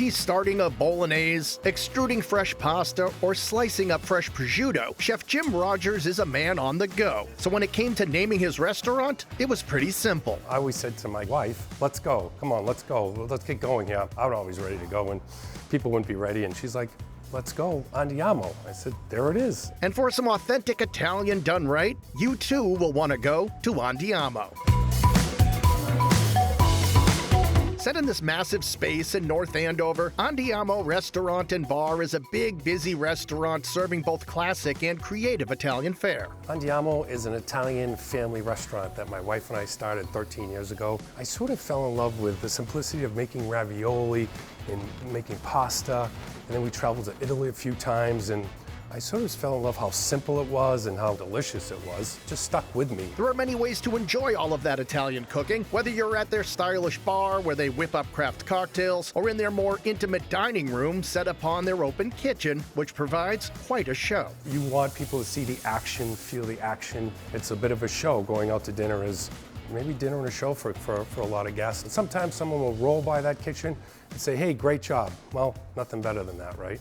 he's starting a bolognese, extruding fresh pasta, or slicing up fresh prosciutto, Chef Jim Rogers is a man on the go. So when it came to naming his restaurant, it was pretty simple. I always said to my wife, let's go, come on, let's go, let's get going here. I was always ready to go when people wouldn't be ready, and she's like, let's go, Andiamo. I said, there it is. And for some authentic Italian done right, you too will want to go to Andiamo. Set in this massive space in North Andover, Andiamo Restaurant and Bar is a big, busy restaurant serving both classic and creative Italian fare. Andiamo is an Italian family restaurant that my wife and I started 13 years ago. I sort of fell in love with the simplicity of making ravioli and making pasta, and then we traveled to Italy a few times, and I sort of fell in love how simple it was and how delicious it was. Just stuck with me. There are many ways to enjoy all of that Italian cooking, whether you're at their stylish bar where they whip up craft cocktails, or in their more intimate dining room set upon their open kitchen, which provides quite a show. You want people to see the action, feel the action. It's a bit of a show. Going out to dinner is maybe dinner and a show for a lot of guests. And sometimes someone will roll by that kitchen and say, hey, great job. Well, nothing better than that, right?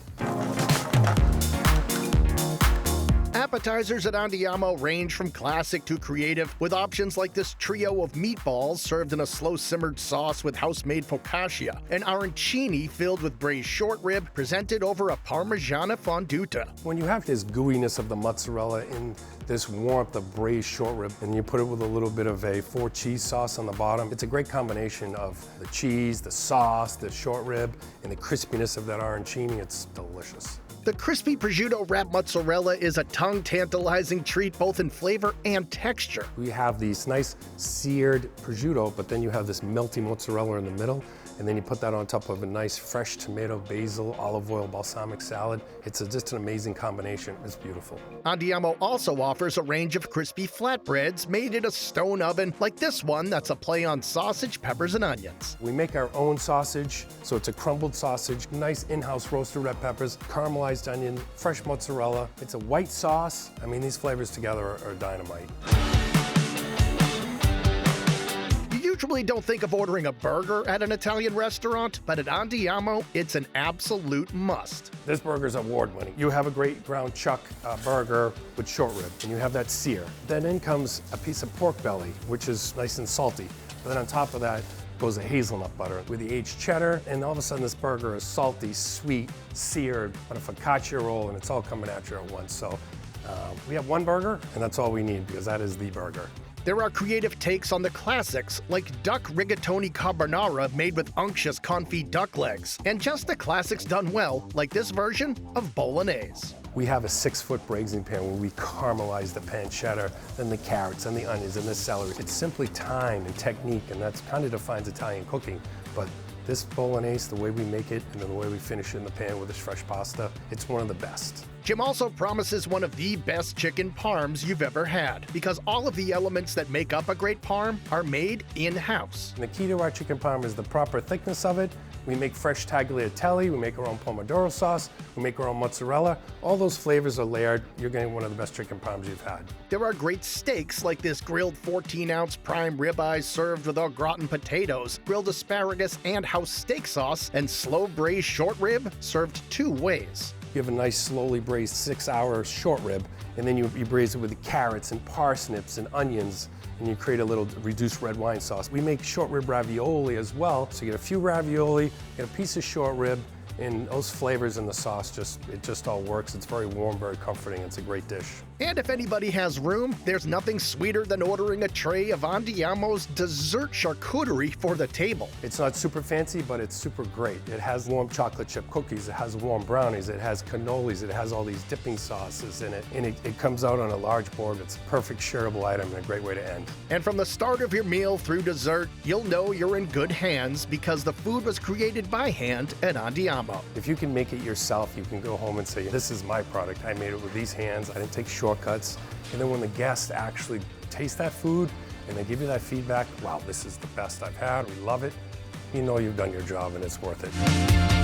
Appetizers at Andiamo range from classic to creative, with options like this trio of meatballs served in a slow-simmered sauce with house-made focaccia, and arancini filled with braised short rib presented over a Parmigiana fonduta. When you have this gooiness of the mozzarella in this warmth of braised short rib, and you put it with a little bit of a 4 cheese sauce on the bottom, it's a great combination of the cheese, the sauce, the short rib, and the crispiness of that arancini. It's delicious. The crispy prosciutto wrapped mozzarella is a tongue-tantalizing treat both in flavor and texture. We have these nice seared prosciutto, but then you have this melty mozzarella in the middle, and then you put that on top of a nice fresh tomato, basil, olive oil, balsamic salad. It's just an amazing combination. It's beautiful. Andiamo also offers a range of crispy flatbreads made in a stone oven like this one that's a play on sausage, peppers, and onions. We make our own sausage, so it's a crumbled sausage, nice in-house roasted red peppers, caramelized onion, fresh mozzarella. It's a white sauce. I mean, these flavors together are dynamite. Usually don't think of ordering a burger at an Italian restaurant, but at Andiamo, it's an absolute must. This burger's award-winning. You have a great ground chuck burger with short rib, and you have that sear. Then in comes a piece of pork belly, which is nice and salty. But then on top of that goes a hazelnut butter with the aged cheddar, and all of a sudden this burger is salty, sweet, seared, but a focaccia roll, and it's all coming at you at once. So we have one burger, and that's all we need, because that is the burger. There are creative takes on the classics, like duck rigatoni carbonara made with unctuous confit duck legs, and just the classics done well, like this version of bolognese. We have a 6-foot braising pan where we caramelize the pancetta, then the carrots and the onions and the celery. It's simply time and technique, and that's kind of defines Italian cooking. But this bolognese, the way we make it and the way we finish it in the pan with this fresh pasta, it's one of the best. Jim also promises one of the best chicken parms you've ever had, because all of the elements that make up a great parm are made in-house. And the key to our chicken parm is the proper thickness of it. We make fresh tagliatelle, we make our own pomodoro sauce, we make our own mozzarella. All those flavors are layered. You're getting one of the best chicken parms you've had. There are great steaks like this grilled 14-ounce prime ribeye served with au gratin potatoes, grilled asparagus and house steak sauce, and slow braised short rib served 2 ways. You have a nice slowly braised 6-hour short rib, and then you braise it with the carrots and parsnips and onions, and you create a little reduced red wine sauce. We make short rib ravioli as well, so you get a few ravioli, get a piece of short rib, and those flavors in the sauce, it just all works. It's very warm, very comforting. It's a great dish. And if anybody has room, there's nothing sweeter than ordering a tray of Andiamo's dessert charcuterie for the table. It's not super fancy, but it's super great. It has warm chocolate chip cookies, it has warm brownies, it has cannolis, it has all these dipping sauces in it, and it comes out on a large board. It's a perfect shareable item and a great way to end. And from the start of your meal through dessert, you'll know you're in good hands because the food was created by hand at Andiamo. If you can make it yourself, you can go home and say, this is my product. I made it with these hands. I didn't take shortcuts. And then when the guests actually taste that food and they give you that feedback, wow, this is the best I've had. We love it. You know you've done your job and it's worth it.